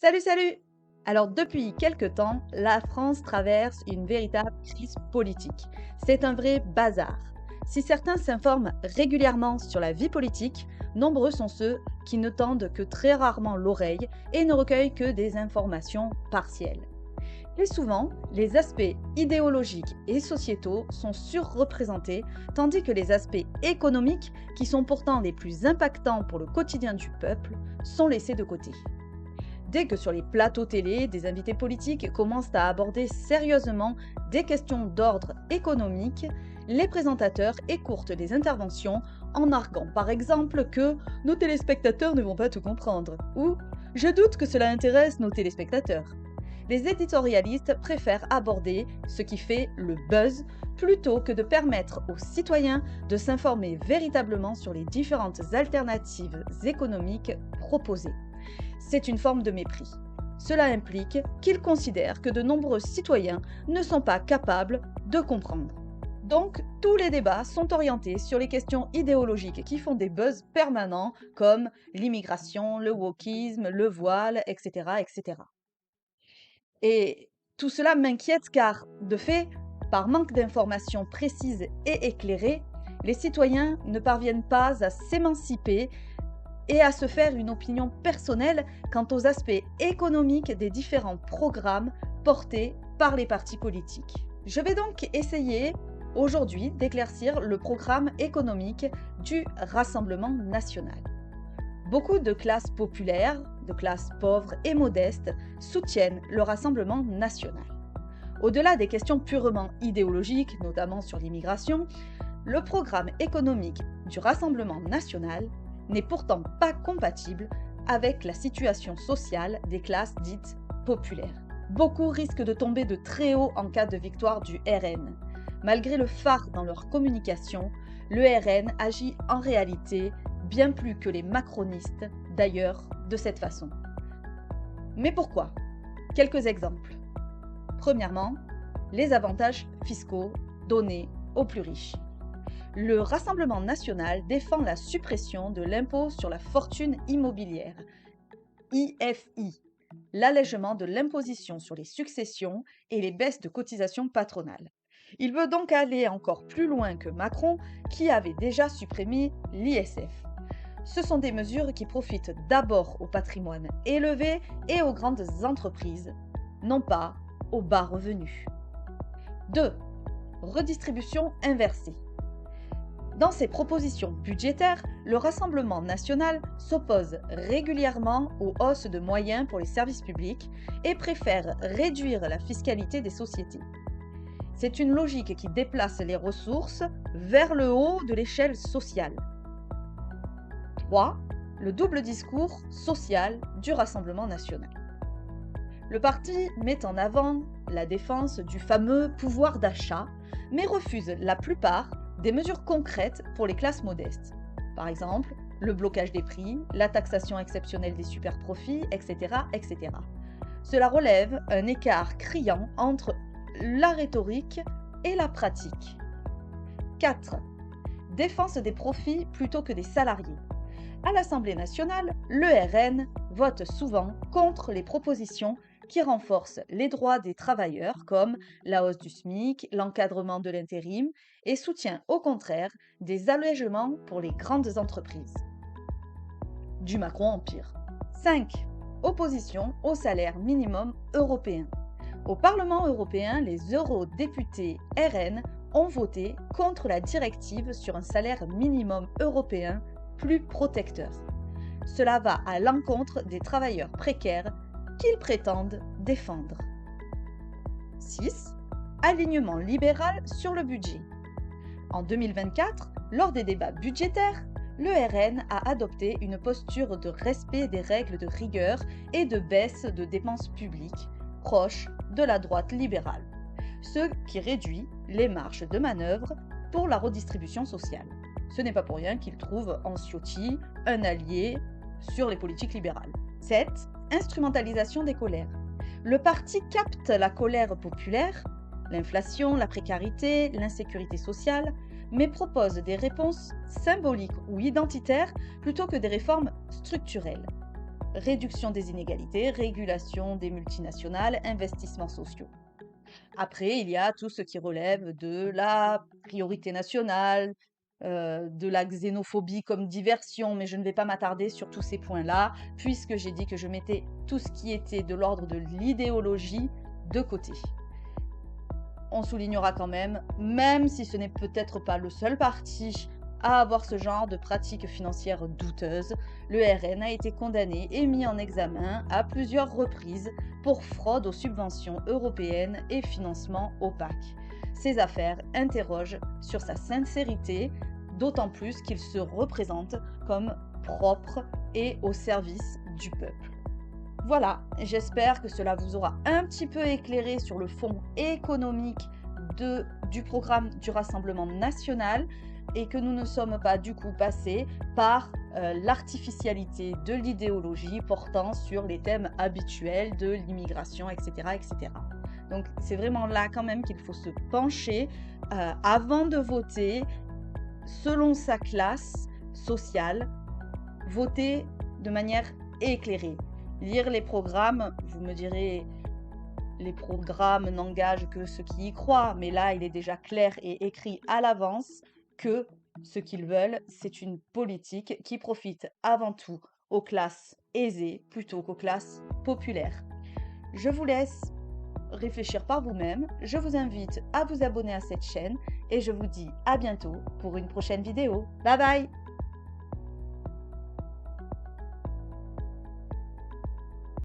Salut, salut! Alors depuis quelque temps, la France traverse une véritable crise politique. C'est un vrai bazar. Si certains s'informent régulièrement sur la vie politique, nombreux sont ceux qui ne tendent que très rarement l'oreille et ne recueillent que des informations partielles. Et souvent, les aspects idéologiques et sociétaux sont surreprésentés, tandis que les aspects économiques, qui sont pourtant les plus impactants pour le quotidien du peuple, sont laissés de côté. Dès que sur les plateaux télé, des invités politiques commencent à aborder sérieusement des questions d'ordre économique, les présentateurs écourtent les interventions en arguant par exemple que nos téléspectateurs ne vont pas tout comprendre ou je doute que cela intéresse nos téléspectateurs. Les éditorialistes préfèrent aborder ce qui fait le buzz plutôt que de permettre aux citoyens de s'informer véritablement sur les différentes alternatives économiques proposées. C'est une forme de mépris. Cela implique qu'ils considèrent que de nombreux citoyens ne sont pas capables de comprendre. Donc, tous les débats sont orientés sur les questions idéologiques qui font des buzz permanents comme l'immigration, le wokisme, le voile, etc., etc. Et tout cela m'inquiète car, de fait, par manque d'informations précises et éclairées, les citoyens ne parviennent pas à s'émanciper et à se faire une opinion personnelle quant aux aspects économiques des différents programmes portés par les partis politiques. Je vais donc essayer aujourd'hui d'éclaircir le programme économique du Rassemblement national. Beaucoup de classes populaires, de classes pauvres et modestes soutiennent le Rassemblement national. Au-delà des questions purement idéologiques, notamment sur l'immigration, le programme économique du Rassemblement national n'est pourtant pas compatible avec la situation sociale des classes dites populaires. Beaucoup risquent de tomber de très haut en cas de victoire du RN. Malgré le phare dans leur communication, le RN agit en réalité bien plus que les macronistes, d'ailleurs, de cette façon. Mais pourquoi? Quelques exemples. Premièrement, les avantages fiscaux donnés aux plus riches. Le Rassemblement national défend la suppression de l'impôt sur la fortune immobilière, IFI, l'allègement de l'imposition sur les successions et les baisses de cotisations patronales. Il veut donc aller encore plus loin que Macron, qui avait déjà supprimé l'ISF. Ce sont des mesures qui profitent d'abord au patrimoine élevé et aux grandes entreprises, non pas aux bas revenus. 2. Redistribution inversée. Dans ses propositions budgétaires, le Rassemblement national s'oppose régulièrement aux hausses de moyens pour les services publics et préfère réduire la fiscalité des sociétés. C'est une logique qui déplace les ressources vers le haut de l'échelle sociale. 3. Le double discours social du Rassemblement national. Le parti met en avant la défense du fameux pouvoir d'achat, mais refuse la plupart des mesures concrètes pour les classes modestes. Par exemple, le blocage des prix, la taxation exceptionnelle des superprofits, etc., etc. Cela relève un écart criant entre la rhétorique et la pratique. 4. Défense des profits plutôt que des salariés. À l'Assemblée nationale, le RN vote souvent contre les propositions qui renforcent les droits des travailleurs comme la hausse du SMIC, l'encadrement de l'intérim et soutient au contraire des allègements pour les grandes entreprises. Du Macron Empire. 5. Opposition au salaire minimum européen. Au Parlement européen, les eurodéputés RN ont voté contre la directive sur un salaire minimum européen plus protecteur. Cela va à l'encontre des travailleurs précaires qu'ils prétendent défendre. 6. Alignement libéral sur le budget. En 2024, lors des débats budgétaires, le RN a adopté une posture de respect des règles de rigueur et de baisse de dépenses publiques, proche de la droite libérale, ce qui réduit les marges de manœuvre pour la redistribution sociale. Ce n'est pas pour rien qu'il trouve en Ciotti un allié sur les politiques libérales. 7. Instrumentalisation des colères. Le parti capte la colère populaire, l'inflation, la précarité, l'insécurité sociale, mais propose des réponses symboliques ou identitaires plutôt que des réformes structurelles. réduction des inégalités, régulation des multinationales, investissements sociaux. Après, il y a tout ce qui relève de la priorité nationale, de la xénophobie comme diversion, mais je ne vais pas m'attarder sur tous ces points-là, puisque j'ai dit que je mettais tout ce qui était de l'ordre de l'idéologie de côté. On soulignera quand même si ce n'est peut-être pas le seul parti à avoir ce genre de pratiques financières douteuses, le RN a été condamné et mis en examen à plusieurs reprises pour fraude aux subventions européennes et financement opaque. Ces affaires interrogent sur sa sincérité, d'autant plus qu'il se représente comme propre et au service du peuple. Voilà, j'espère que cela vous aura un petit peu éclairé sur le fond économique du programme du Rassemblement national et que nous ne sommes pas du coup passés par l'artificialité de l'idéologie portant sur les thèmes habituels de l'immigration, etc., etc. Donc c'est vraiment là quand même qu'il faut se pencher avant de voter selon sa classe sociale, voter de manière éclairée. Lire les programmes, vous me direz, les programmes n'engagent que ceux qui y croient, mais là, il est déjà clair et écrit à l'avance que ce qu'ils veulent, c'est une politique qui profite avant tout aux classes aisées plutôt qu'aux classes populaires. Je vous laisse réfléchir par vous-même, je vous invite à vous abonner à cette chaîne et je vous dis à bientôt pour une prochaine vidéo. Bye bye!